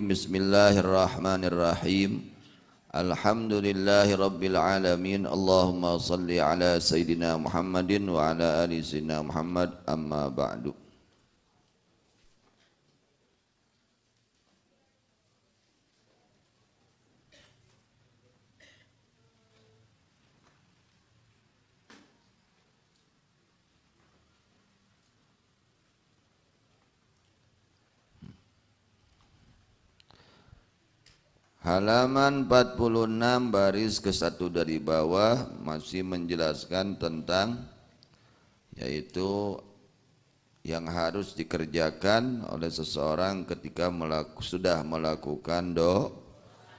Bismillahirrahmanirrahim. Alhamdulillahi rabbil alamin. Allahumma salli ala Sayyidina Muhammadin wa ala ali Sayyidina Muhammad. Amma ba'du. Halaman 46 baris ke-1 dari bawah masih menjelaskan tentang yaitu yang harus dikerjakan oleh seseorang ketika sudah melakukan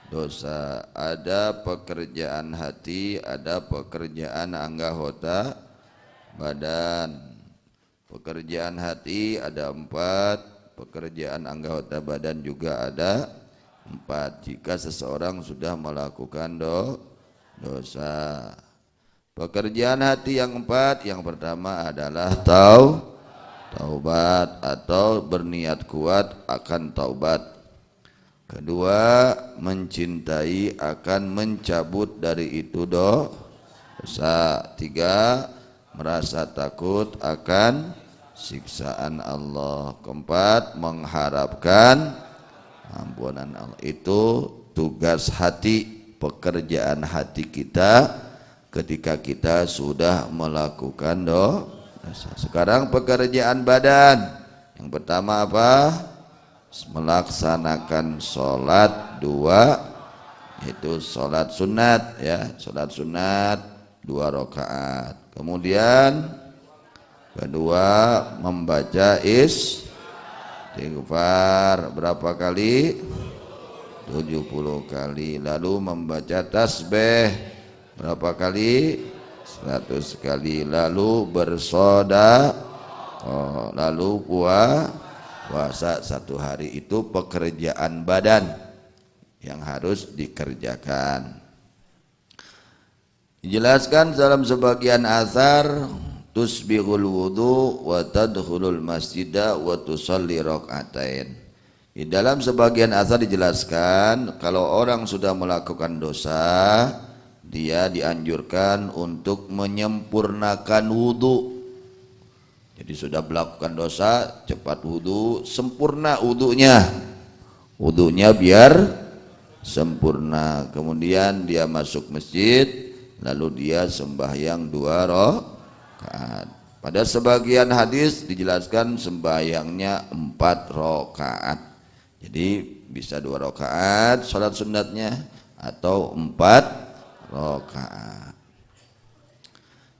dosa. Ada pekerjaan hati, ada pekerjaan anggota badan. Pekerjaan hati ada 4, pekerjaan anggota badan juga ada 4 jika seseorang sudah melakukan dosa. Pekerjaan hati yang 4, yang pertama adalah taubat atau berniat kuat akan taubat. Kedua, mencintai akan mencabut dari itu dosa. 3, merasa takut akan siksaan Allah. Keempat, mengharapkan ampunan Allah. Itu tugas hati, pekerjaan hati kita ketika kita sudah melakukan dosa. Sekarang pekerjaan badan. Yang pertama apa? Melaksanakan sholat 2, yaitu sholat sunat ya, sholat sunat 2 rakaat. Kemudian kedua, membaca istighfar berapa kali? 70 kali. Lalu membaca tasbih berapa kali? 100 kali. Lalu bersedekah, lalu puasa 1 hari. Itu pekerjaan badan yang harus dikerjakan. Dijelaskan dalam sebagian athar, tusbihul wudu wa tadkhulul masjida wa tusalli rakaatain. Di dalam sebagian asar dijelaskan kalau orang sudah melakukan dosa, dia dianjurkan untuk menyempurnakan wudu. Jadi sudah melakukan dosa, cepat wudu, sempurna wudunya. Wudunya biar sempurna. Kemudian dia masuk masjid, lalu dia sembahyang 2 rakaat. Pada sebagian hadis dijelaskan sembahyangnya 4 rakaat. Jadi bisa 2 rakaat sholat sunatnya atau 4 rakaat.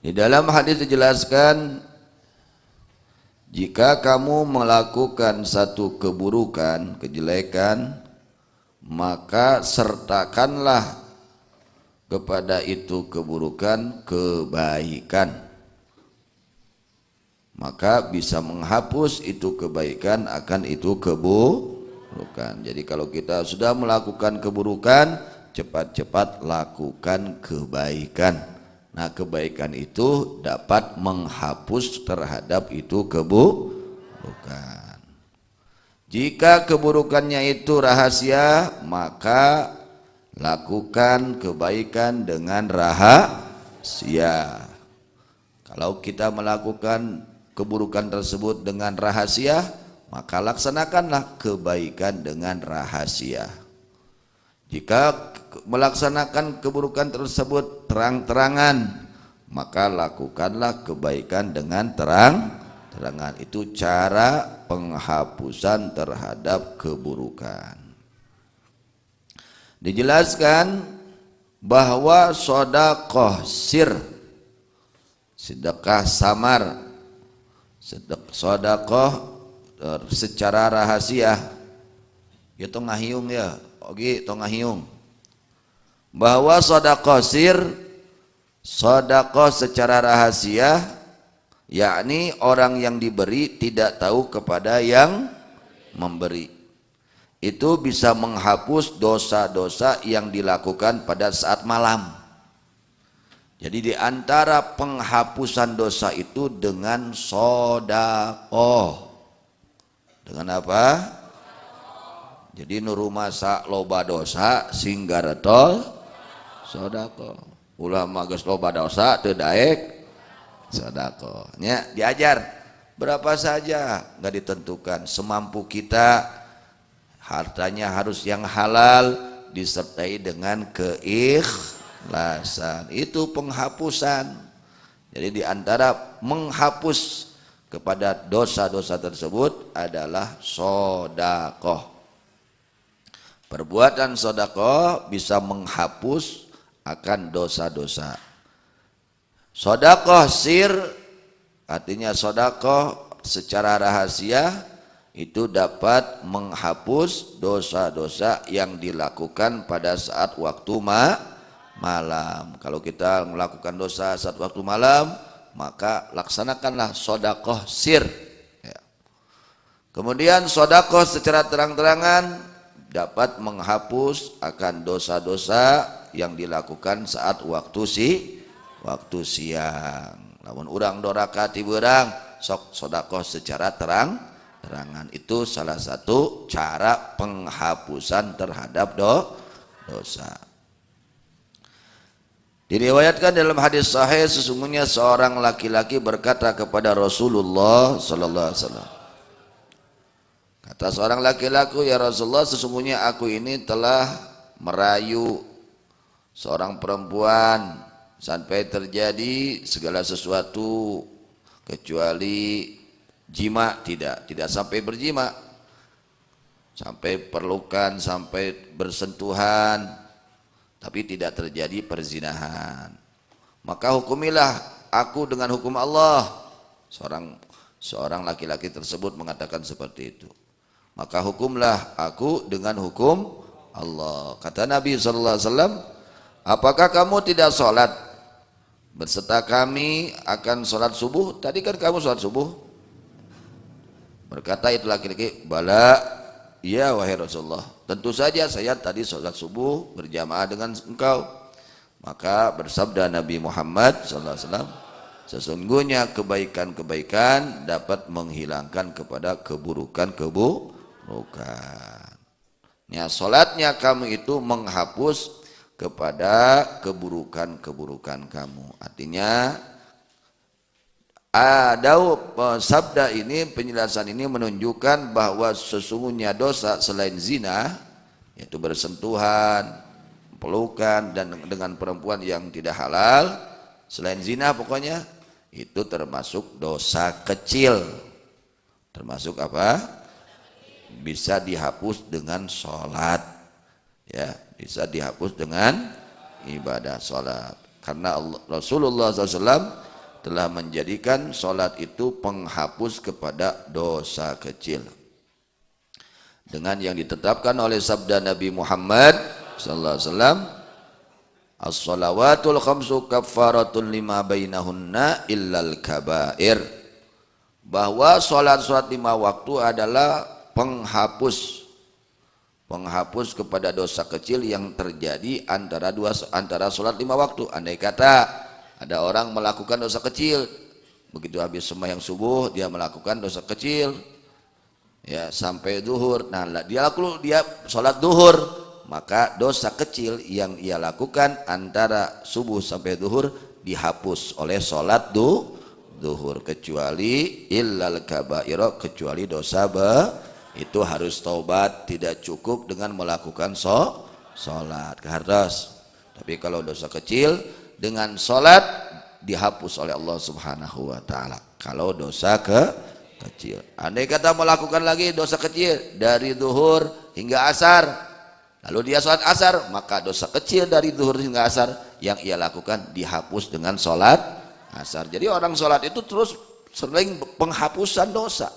Di dalam hadis dijelaskan jika kamu melakukan satu keburukan, kejelekan, maka sertakanlah kepada itu keburukan kebaikan. Maka bisa menghapus itu kebaikan akan itu keburukan. Jadi kalau kita sudah melakukan keburukan, cepat-cepat lakukan kebaikan. Nah, kebaikan itu dapat menghapus terhadap itu keburukan. Jika keburukannya itu rahasia, maka lakukan kebaikan dengan rahasia. Kalau kita melakukan keburukan tersebut dengan rahasia, maka laksanakanlah kebaikan dengan rahasia. Jika melaksanakan keburukan tersebut terang-terangan, maka lakukanlah kebaikan dengan terang-terangan. Itu cara penghapusan terhadap keburukan. Dijelaskan bahwa sedekah sir, sedekah samar, sedekah secara rahasia, itu ngahiung ya, oke, itu ngahiung. Bahwa sedekah sir, sedekah secara rahasia, yakni orang yang diberi tidak tahu kepada yang memberi. Itu bisa menghapus dosa-dosa yang dilakukan pada saat malam. Jadi di antara penghapusan dosa itu dengan sedekah. Dengan apa? Jadi nu rumasa loba dosa singgaretol sodako. Ulah mah geus loba dosa teu daek sodako. Nya diajar berapa saja, nggak ditentukan, semampu kita. Hartanya harus yang halal disertai dengan keikhlasan. Itu penghapusan. Jadi diantara menghapus kepada dosa-dosa tersebut adalah sodakoh. Perbuatan sodakoh bisa menghapus akan dosa-dosa. Sodakoh sir, artinya sodakoh secara rahasia, itu dapat menghapus dosa-dosa yang dilakukan pada saat waktu malam. Kalau kita melakukan dosa saat waktu malam, maka laksanakanlah sodakoh sir. Kemudian sodakoh secara terang-terangan dapat menghapus akan dosa-dosa yang dilakukan saat waktu siang. Lamun urang doraka ti beurang sok sodakoh secara terang-terangan. Itu salah satu cara penghapusan terhadap dosa. Diriwayatkan dalam hadis sahih, sesungguhnya seorang laki-laki berkata kepada Rasulullah sallallahu alaihi wasallam. Kata seorang laki-laki, ya Rasulullah, sesungguhnya aku ini telah merayu seorang perempuan sampai terjadi segala sesuatu kecuali jima, tidak sampai berjima, sampai perlukan, sampai bersentuhan, tapi tidak terjadi perzinahan. Maka hukumilah aku dengan hukum Allah. Seorang laki-laki tersebut mengatakan seperti itu. Maka hukumlah aku dengan hukum Allah. Kata Nabi SAW, apakah kamu tidak sholat berserta kami akan sholat subuh? Tadi kan kamu sholat subuh. Berkata itu laki-laki, bala, iya wahai Rasulullah, tentu saja saya tadi sholat subuh berjamaah dengan engkau. Maka bersabda Nabi Muhammad SAW, sesungguhnya kebaikan-kebaikan dapat menghilangkan kepada keburukan-keburukan. Ya, salatnya kamu itu menghapus kepada keburukan-keburukan kamu. Artinya ada sabda ini, penjelasan ini menunjukkan bahwa sesungguhnya dosa selain zina, yaitu bersentuhan, pelukan dan dengan perempuan yang tidak halal, selain zina pokoknya, itu termasuk dosa kecil. Termasuk apa? Bisa dihapus dengan sholat, ya, bisa dihapus dengan ibadah sholat. Karena Rasulullah SAW telah menjadikan sholat itu penghapus kepada dosa kecil. Dengan yang ditetapkan oleh sabda Nabi Muhammad SAW, as-shalawatul khamsu kaffaratun lima bainahunna illal kabair. Bahwa sholat-sholat 5 waktu adalah penghapus kepada dosa kecil yang terjadi antara sholat 5 waktu. Andai kata ada orang melakukan dosa kecil, begitu habis sembahyang subuh dia melakukan dosa kecil, ya, sampai zuhur, nah dia sholat zuhur, maka dosa kecil yang ia lakukan antara subuh sampai zuhur dihapus oleh sholat zuhur, kecuali illal kabairo, kecuali dosa itu harus taubat, tidak cukup dengan melakukan sholat harus. Tapi kalau dosa kecil dengan sholat dihapus oleh Allah Subhanahu wa ta'ala. Kalau dosa kecil, andai kata melakukan lagi dosa kecil dari zuhur hingga asar, lalu dia sholat asar, maka dosa kecil dari zuhur hingga asar yang ia lakukan dihapus dengan sholat asar. Jadi orang sholat itu terus sering penghapusan dosa,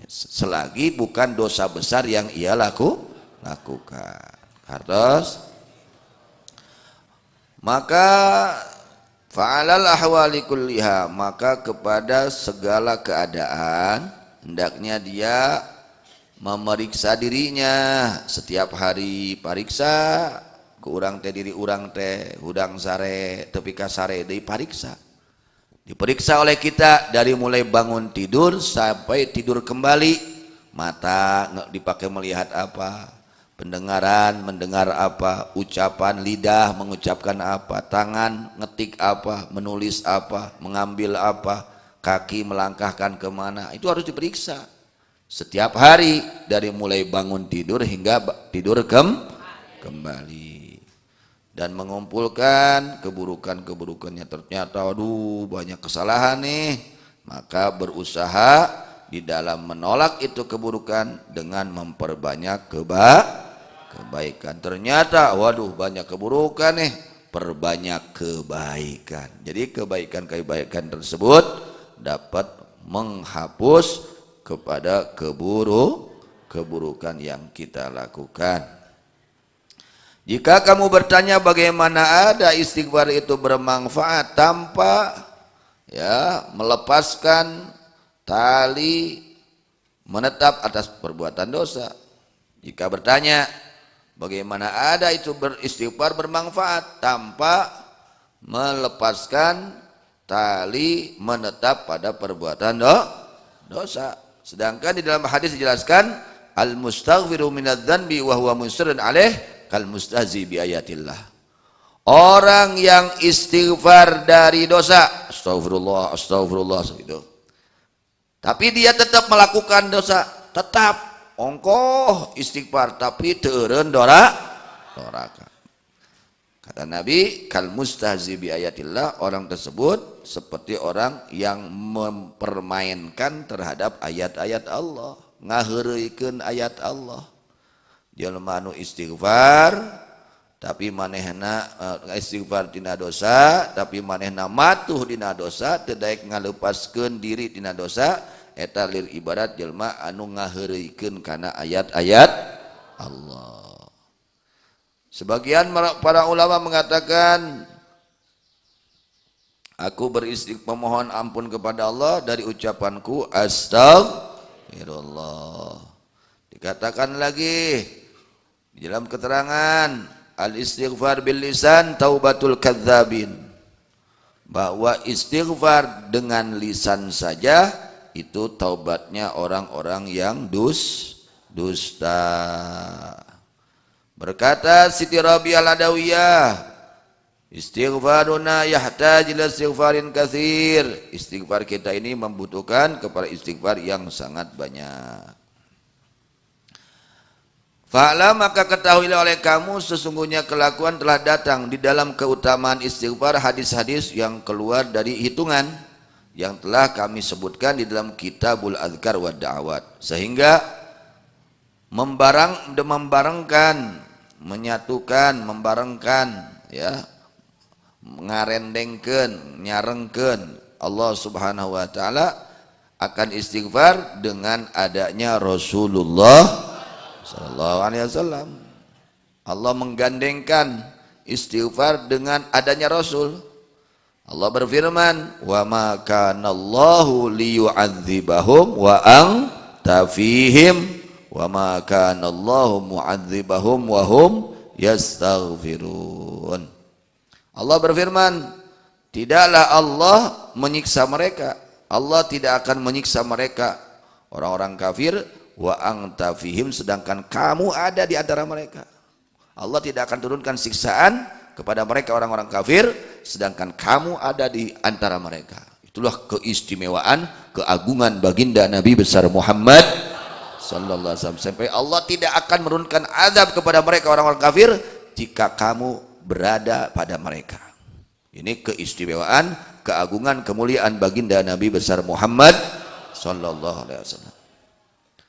selagi bukan dosa besar yang ia lakukan. Harus. Maka fa'alal ahwali kulliha, maka kepada segala keadaan hendaknya dia memeriksa dirinya setiap hari. Pariksa ke urang teh, diri urang teh hudang sare tepi ka sare deui pariksa. Diperiksa oleh kita dari mulai bangun tidur sampai tidur kembali, mata dipakai melihat apa, pendengaran mendengar apa, ucapan lidah mengucapkan apa, tangan ngetik apa, menulis apa, mengambil apa, kaki melangkahkan kemana, itu harus diperiksa setiap hari dari mulai bangun tidur hingga tidur kembali, dan mengumpulkan keburukannya. Ternyata aduh banyak kesalahan nih, maka berusaha di dalam menolak itu keburukan dengan memperbanyak kebaikan. Ternyata waduh banyak keburukan nih, perbanyak kebaikan. Jadi kebaikan tersebut dapat menghapus kepada keburukan yang kita lakukan. Jika kamu bertanya bagaimana ada istighfar itu bermanfaat tanpa melepaskan tali menetap atas perbuatan dosa. Jika bertanya bagaimana ada itu beristighfar bermanfaat tanpa melepaskan tali menetap pada perbuatan dosa. Sedangkan di dalam hadis dijelaskan al-mustaghfiru minadz-dzanbi wa huwa musirrun alaih kal mustahzi bi ayatillah. Orang yang istighfar dari dosa, astagfirullah, astagfirullah gitu. Tapi dia tetap melakukan dosa, tetap ongkoh istighfar tapi teureun doraka. Kata Nabi, kal mustahzi bi ayatillah, orang tersebut seperti orang yang mempermainkan terhadap ayat-ayat Allah, ngaheureuikeun ayat Allah. Jelema anu istighfar tapi manehna istighfar tina dosa, tapi manehna matuh dina dosa, teu daek ngalepaskeun diri tina dosa, eta lir ibarat jelema anu ngaheureuikeun kana ayat-ayat Allah. Sebagian para ulama mengatakan, aku beristighfar memohon ampun kepada Allah dari ucapanku astagfirullah. Dikatakan lagi di dalam keterangan al-istighfar bil lisan taubatul kadzabin, bahwa istighfar dengan lisan saja itu taubatnya orang-orang yang dusta. Berkata Siti Rabi'ah al-Adawiyah, istighfaruna yahtaj ila istighfarin katsir. Istighfar kita ini membutuhkan kepada istighfar yang sangat banyak. Fa'lam, maka ketahuilah oleh kamu sesungguhnya kelakuan telah datang di dalam keutamaan istighfar hadis-hadis yang keluar dari hitungan yang telah kami sebutkan di dalam Kitabul Adzkar wa Da'awat, sehingga membarengkan, menyatukan, membarengkan, ngarendengkeun, nyarengkeun Allah Subhanahu wa taala akan istighfar dengan adanya Rasulullah sallallahu alaihi wasallam. Allah menggandengkan istighfar dengan adanya Rasul. Allah berfirman, "Wa ma kana Allahu liyu'adzibahum wa anta fihim wa ma kana Allahu mu'adzibahum wa hum yastaghfirun." Allah berfirman, tidaklah Allah menyiksa mereka. Allah tidak akan menyiksa mereka orang-orang kafir, wa anta fihim, sedangkan kamu ada di antara mereka. Allah tidak akan turunkan siksaan kepada mereka orang-orang kafir sedangkan kamu ada di antara mereka. Itulah keistimewaan, keagungan baginda Nabi besar Muhammad sallallahu alaihi wasallam, sampai Allah tidak akan menurunkan azab kepada mereka orang-orang kafir jika kamu berada pada mereka. Ini keistimewaan, keagungan, kemuliaan baginda Nabi besar Muhammad sallallahu alaihi wasallam,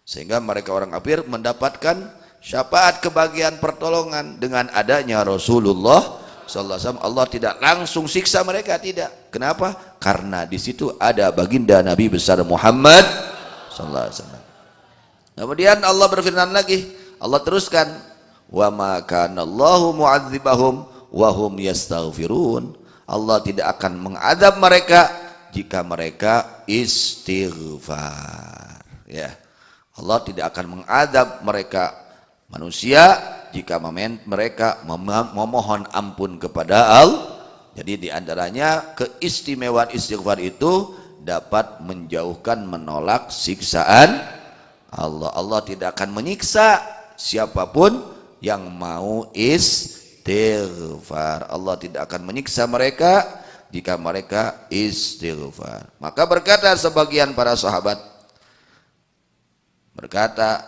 sehingga mereka orang kafir mendapatkan syafaat, kebahagiaan, pertolongan dengan adanya Rasulullah sallallahu alaihi wasallam. Allah tidak langsung siksa mereka, tidak. Kenapa? Karena di situ ada baginda Nabi besar Muhammad sallallahu alaihi wasallam. Kemudian Allah berfirman lagi, Allah teruskan, wa ma kana Allahu mu'adzibahum wa hum yastaghfirun. Allah tidak akan mengadab mereka jika mereka istighfar. Ya. Allah tidak akan mengadab mereka manusia jika mereka memohon ampun kepada Allah. Jadi di antaranya keistimewaan istighfar itu dapat menjauhkan, menolak siksaan Allah. Allah tidak akan menyiksa siapapun yang mau istighfar. Allah tidak akan menyiksa mereka jika mereka istighfar. Maka berkata sebagian para sahabat, berkata,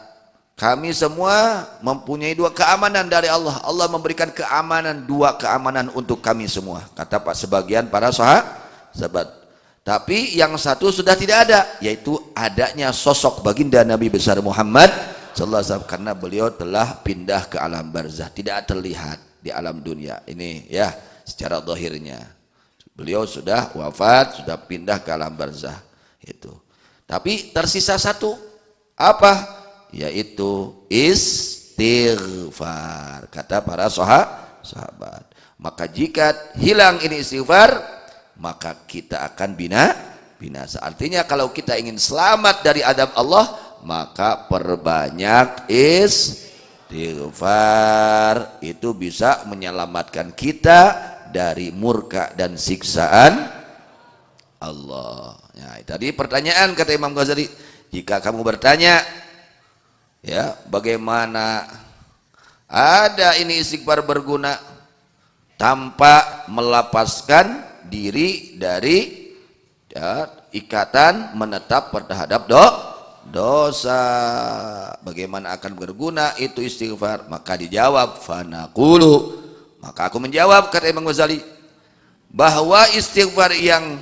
kami semua mempunyai dua keamanan dari Allah. Allah memberikan keamanan, dua keamanan untuk kami semua, kata Pak sebagian para sahabat. Tapi yang satu sudah tidak ada, yaitu adanya sosok baginda Nabi besar Muhammad sallallahu alaihi wasallam, karena beliau telah pindah ke alam barzah, tidak terlihat di alam dunia ini ya, secara zahirnya. Beliau sudah wafat, sudah pindah ke alam barzah itu. Tapi tersisa satu, apa? Yaitu istighfar, kata para sahabat. Maka jika hilang ini istighfar, maka kita akan binasa. Artinya kalau kita ingin selamat dari adab Allah, maka perbanyak istighfar. Itu bisa menyelamatkan kita dari murka dan siksaan Allah. Ya, tadi pertanyaan kata Imam Ghazali, jika kamu bertanya, ya, bagaimana ada ini istighfar berguna tanpa melepaskan diri dari ya, ikatan menetap terhadap dosa, bagaimana akan berguna itu istighfar? Maka dijawab, fanaqulu, maka aku menjawab, kata Imam Ghazali, bahwa istighfar yang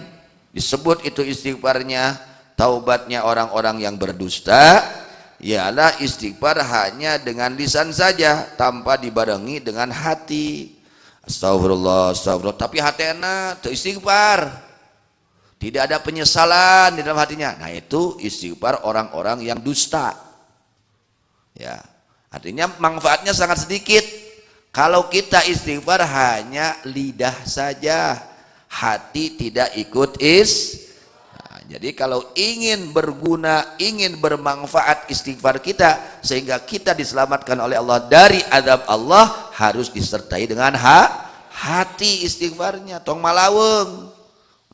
disebut itu istighfarnya taubatnya orang-orang yang berdusta, ialah istighfar hanya dengan lisan saja tanpa dibarengi dengan hati. Astagfirullah, astagfirullah, tapi hatena teu istighfar, tidak ada penyesalan di dalam hatinya. Nah, itu istighfar orang-orang yang dusta. Ya, artinya manfaatnya sangat sedikit. Kalau kita istighfar hanya lidah saja, hati tidak ikut jadi kalau ingin berguna, ingin bermanfaat istighfar kita, sehingga kita diselamatkan oleh Allah dari azab Allah, harus disertai dengan hati istighfarnya. Tong malaweng,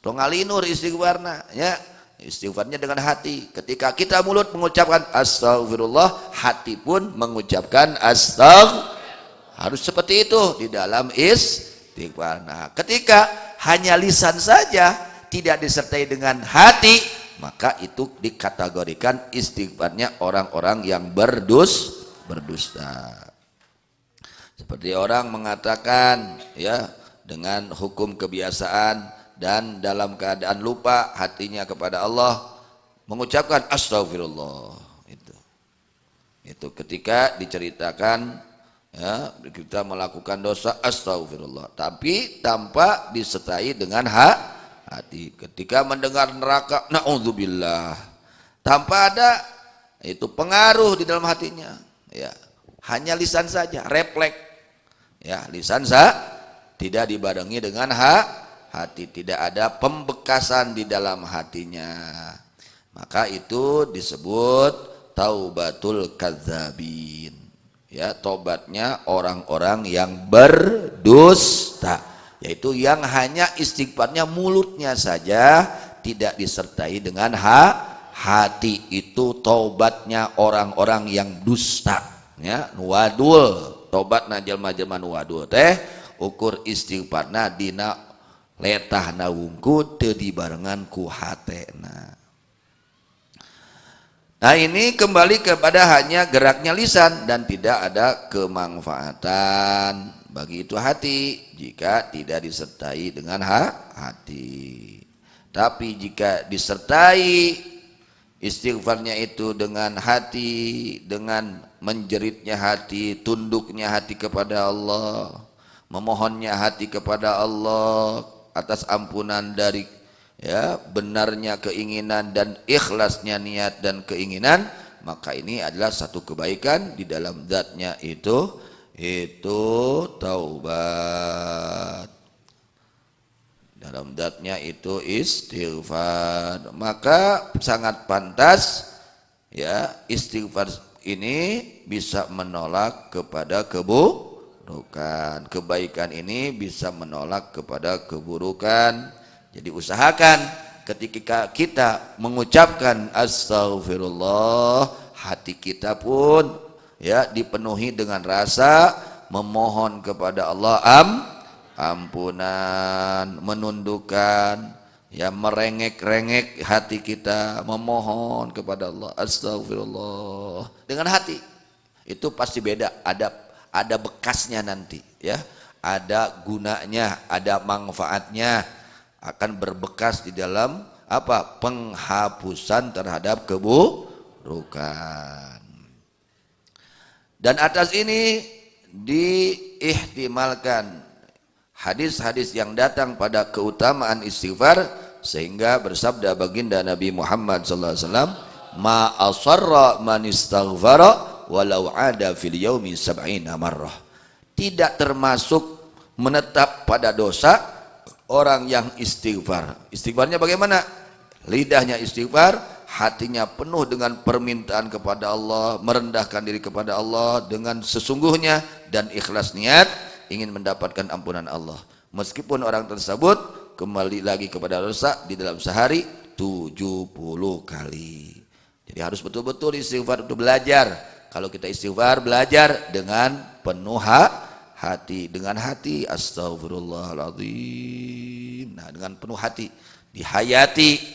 tong ngalinur istighfarna, ya. Istighfarnya dengan hati. Ketika kita mulut mengucapkan astagfirullah, hati pun mengucapkan astagfirullah. Harus seperti itu di dalam istighfar. Nah, ketika hanya lisan saja, tidak disertai dengan hati, maka itu dikategorikan istighfarnya orang-orang yang berdusta. Seperti orang mengatakan ya, dengan hukum kebiasaan dan dalam keadaan lupa hatinya kepada Allah, mengucapkan astagfirullah. Itu ketika diceritakan ya, kita melakukan dosa astagfirullah, tapi tanpa disertai dengan hati. Ketika mendengar neraka, naudzubillah, tanpa ada itu pengaruh di dalam hatinya, ya, hanya lisan saja, refleks, ya, lisan tidak dibarengi dengan hati, tidak ada pembekasan di dalam hatinya, maka itu disebut taubatul kadzabin, ya, tobatnya orang-orang yang berdusta, yaitu yang hanya istighfarnya mulutnya saja, tidak disertai dengan hati. Itu tobatnya orang-orang yang dusta, ya, nuwadul, tobat na jelma-jelma nuwadul teh ukur istighfarna dina letahna wungkul teu dibarengan ku hatena. Nah, ini kembali kepada hanya geraknya lisan dan tidak ada kemanfaatan bagi itu hati jika tidak disertai dengan hati. Tapi jika disertai istighfarnya itu dengan hati, dengan menjeritnya hati, tunduknya hati kepada Allah, memohonnya hati kepada Allah atas ampunan dari ya benarnya keinginan dan ikhlasnya niat dan keinginan, maka ini adalah satu kebaikan di dalam zatnya itu taubat, dalam zatnya itu istighfar. Maka sangat pantas ya, istighfar ini bisa menolak kepada keburukan, kebaikan ini bisa menolak kepada keburukan. Jadi usahakan ketika kita mengucapkan astagfirullah, hati kita pun ya dipenuhi dengan rasa memohon kepada Allah ampunan, menundukkan, ya merengek-rengek hati kita, memohon kepada Allah, astagfirullah dengan hati. Itu pasti beda, ada bekasnya nanti, ya, ada gunanya, ada manfaatnya, akan berbekas di dalam apa? Penghapusan terhadap keburukan. Dan atas ini diihtimalkan hadis-hadis yang datang pada keutamaan istighfar, sehingga bersabda baginda Nabi Muhammad sallallahu alaihi wasallam, ma asarra man istaghfara walau ada fil yaumi sab'ina marrah. Tidak termasuk menetap pada dosa orang yang istighfar. Istighfarnya bagaimana? Lidahnya istighfar, hatinya penuh dengan permintaan kepada Allah, merendahkan diri kepada Allah dengan sesungguhnya dan ikhlas niat ingin mendapatkan ampunan Allah. Meskipun orang tersebut kembali lagi kepada dosa di dalam sehari 70 kali. Jadi harus betul-betul istighfar untuk belajar. Kalau kita istighfar, belajar dengan penuh hati, dengan hati astagfirullahaladzim. Nah, dengan penuh hati dihayati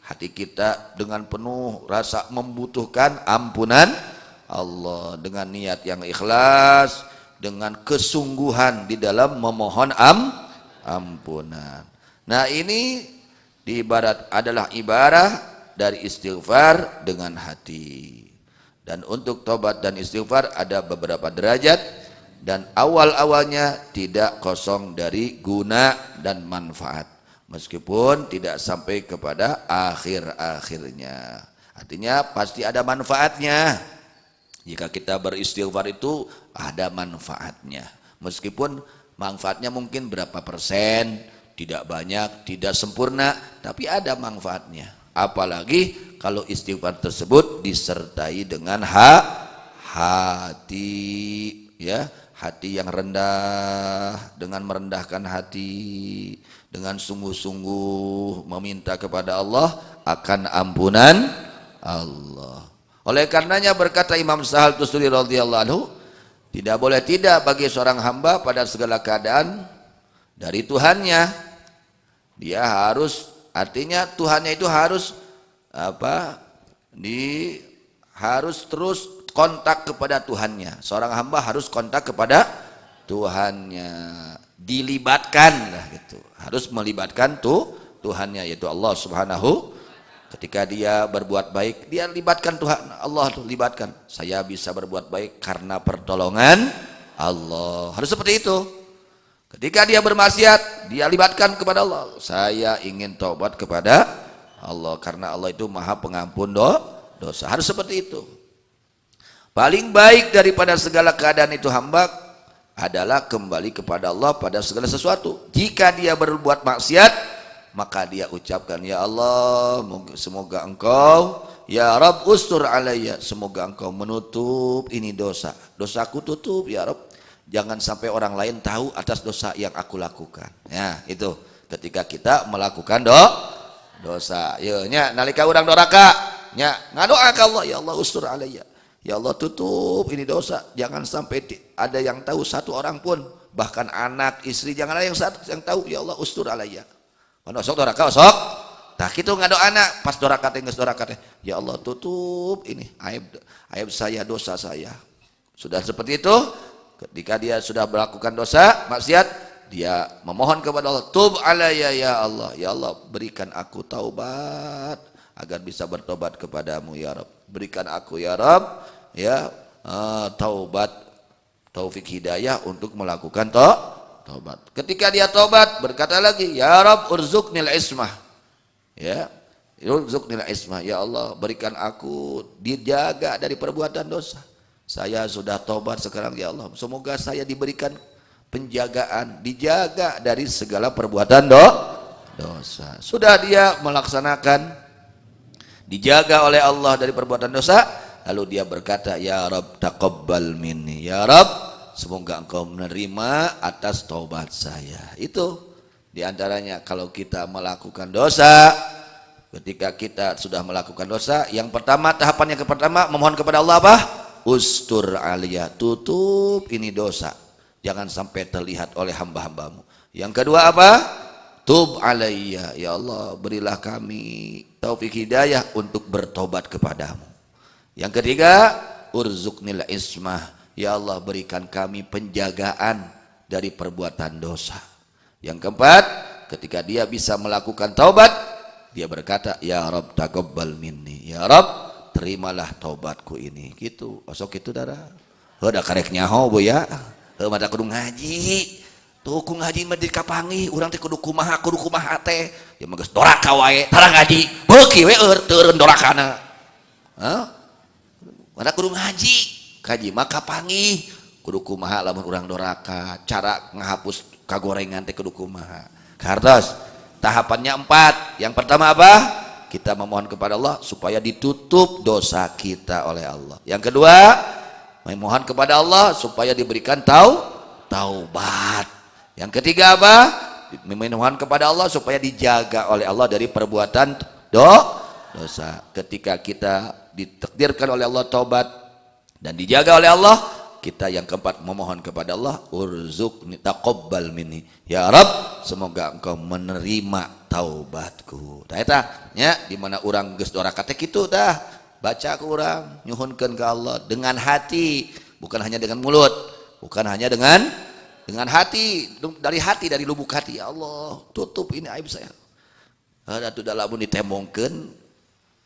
hati kita dengan penuh rasa membutuhkan ampunan Allah, dengan niat yang ikhlas, dengan kesungguhan di dalam memohon ampunan. Nah, ini adalah ibarat dari istighfar dengan hati. Dan untuk tobat dan istighfar ada beberapa derajat, dan awal-awalnya tidak kosong dari guna dan manfaat, meskipun tidak sampai kepada akhir-akhirnya. Artinya pasti ada manfaatnya. Jika kita beristighfar itu ada manfaatnya, meskipun manfaatnya mungkin berapa persen, tidak banyak, tidak sempurna, tapi ada manfaatnya. Apalagi kalau istighfar tersebut disertai dengan hati, ya, hati yang rendah, dengan merendahkan hati, dengan sungguh-sungguh meminta kepada Allah akan ampunan Allah. Oleh karenanya berkata Imam Sahal Tusuri radhiyallahu anhu, tidak boleh tidak bagi seorang hamba pada segala keadaan dari Tuhannya. Dia harus, artinya Tuhannya itu harus harus terus kontak kepada Tuhannya. Seorang hamba harus kontak kepada Tuhannya, dilibatkan lah gitu. Harus melibatkan Tuhannya, yaitu Allah Subhanahu. Ketika dia berbuat baik, dia libatkan Tuhan, Allah tuh libatkan. Saya bisa berbuat baik karena pertolongan Allah. Harus seperti itu. Ketika dia bermaksiat, dia libatkan kepada Allah. Saya ingin taubat kepada Allah karena Allah itu Maha Pengampun dosa. Harus seperti itu. Paling baik daripada segala keadaan itu hamba adalah kembali kepada Allah pada segala sesuatu. Jika dia berbuat maksiat, maka dia ucapkan, ya Allah, semoga engkau, ya Rabb ustur alayya, semoga engkau menutup ini dosa, dosaku tutup ya Rabb, jangan sampai orang lain tahu atas dosa yang aku lakukan. Ya, itu ketika kita melakukan dosa. Ya nya nalika urang doraka nya ngadoa ka Allah, ya Allah ustur alayya, ya Allah tutup ini dosa, jangan sampai ada yang tahu satu orang pun, bahkan anak istri jangan ada yang tahu, ya Allah ustur alayya. Mana sok doraka sok, tak gitu ngado anak pas doraka teh geus doraka teh, ya Allah tutup ini aib saya, dosa saya. Sudah seperti itu, ketika dia sudah melakukan dosa maksiat, dia memohon kepada Allah, tub alayya ya Allah, ya Allah berikan aku taubat agar bisa bertobat kepadamu ya Rabb, berikan aku ya Rabb ya taubat, taufik hidayah untuk melakukan taubat. Ketika dia taubat berkata lagi, ya Rabb urzuqnil ismah, ya urzuqnil ismah, ya Allah berikan aku dijaga dari perbuatan dosa. Saya sudah taubat sekarang ya Allah, semoga saya diberikan penjagaan, dijaga dari segala perbuatan dosa. Sudah dia melaksanakan, dijaga oleh Allah dari perbuatan dosa, lalu dia berkata, ya Rabb taqabbal minni, ya Rabb semoga engkau menerima atas taubat saya. Itu diantaranya kalau kita melakukan dosa, ketika kita sudah melakukan dosa, yang pertama, tahapan yang pertama memohon kepada Allah apa? Ustur aliyah, tutup ini dosa, jangan sampai terlihat oleh hamba-hambamu. Yang kedua apa? Tub alayya, ya Allah berilah kami taufik hidayah untuk bertobat kepadamu. Yang ketiga, urzuqnil ismah, ya Allah berikan kami penjagaan dari perbuatan dosa. Yang keempat, ketika dia bisa melakukan taubat, dia berkata, ya Rabb taqabbal minni, ya Rabb terimalah taubatku ini. Gitu, osok itu darah. Udah karek nyaho bu ya, mata kudu ngaji, tuh ku ngaji mah dikapangi, urang teh kudu kumaha teh, ya mah geus doraka wae, tara ngaji, beuki we teureun dorakana. Hah? Mata kudu ngaji, kaji mah kapangi, kudu kumaha lamun urang doraka, cara ngahapus kagorengan teh kudu kumaha. Kartos, tahapannya 4. Yang pertama apa? Kita memohon kepada Allah supaya ditutup dosa kita oleh Allah. Yang kedua, memohon kepada Allah supaya diberikan taubat. Yang ketiga apa? Memohon kepada Allah supaya dijaga oleh Allah dari perbuatan dosa. Ketika kita ditakdirkan oleh Allah taubat dan dijaga oleh Allah, kita yang keempat memohon kepada Allah, urzuqni taqabbal minni, ya Rabb semoga engkau menerima taubatku. Tah eta nya di mana urang geus doraka teh kitu tah, baca ke urang nyuhunkeun ke Allah dengan hati, bukan hanya dengan mulut, bukan hanya dengan hati, dari lubuk hati. Ya Allah tutup ini aib saya. Atuh da lamun ditembongkeun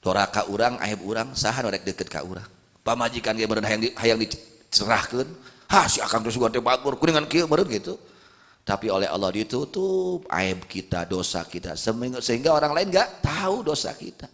doraka urang, aib urang, saha nu rek deukeut ka urang? Pamajikan ge meureun hayang dicerahkeun, ha si akang teh sugan teh bagur kuningan kieu meureun gitu. Tapi oleh Allah ditutup aib kita, dosa kita, sehingga orang lain enggak tahu dosa kita.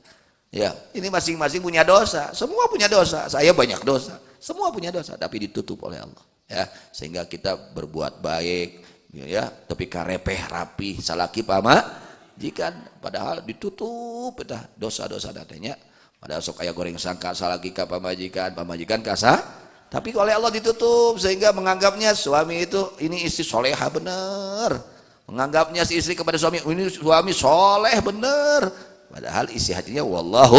Ya, ini masing-masing punya dosa, semua punya dosa. Saya banyak dosa, semua punya dosa, tapi ditutup oleh Allah. Ya, sehingga kita berbuat baik, ya, tapi karepeh rapi, salaki pamajikan, padahal ditutup dah dosa-dosa datanya. Padahal sok aya goreng sangka salaki ka pamajikan, pamajikan kasa, tapi oleh Allah ditutup sehingga menganggapnya suami itu ini istri soleha bener, menganggapnya si istri kepada suami ini suami soleh bener, padahal isi hatinya wallahu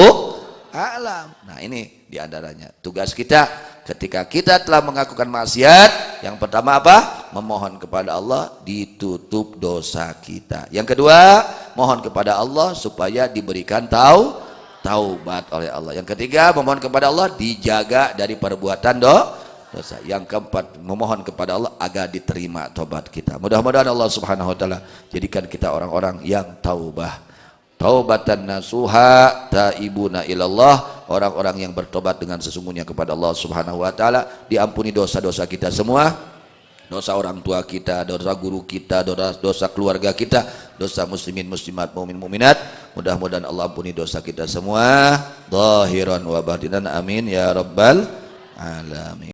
a'lam. Nah ini diantaranya tugas kita ketika kita telah mengakukan maksiat. Yang pertama apa? Memohon kepada Allah ditutup dosa kita. Yang kedua, mohon kepada Allah supaya diberikan taubat oleh Allah. Yang ketiga, memohon kepada Allah dijaga dari perbuatan dosa. Yang keempat, memohon kepada Allah agar diterima taubat kita. Mudah-mudahan Allah Subhanahu wa taala jadikan kita orang-orang yang taubatan nasuha taibuna ilallah, orang-orang yang bertobat dengan sesungguhnya kepada Allah Subhanahu wa taala. Diampuni dosa-dosa kita semua, dosa orang tua kita, dosa guru kita, dosa keluarga kita, dosa muslimin muslimat, mukmin mukminat. Mudah-mudahan Allah ampuni dosa kita semua zahiran wa batinan, amin ya rabbal alamin.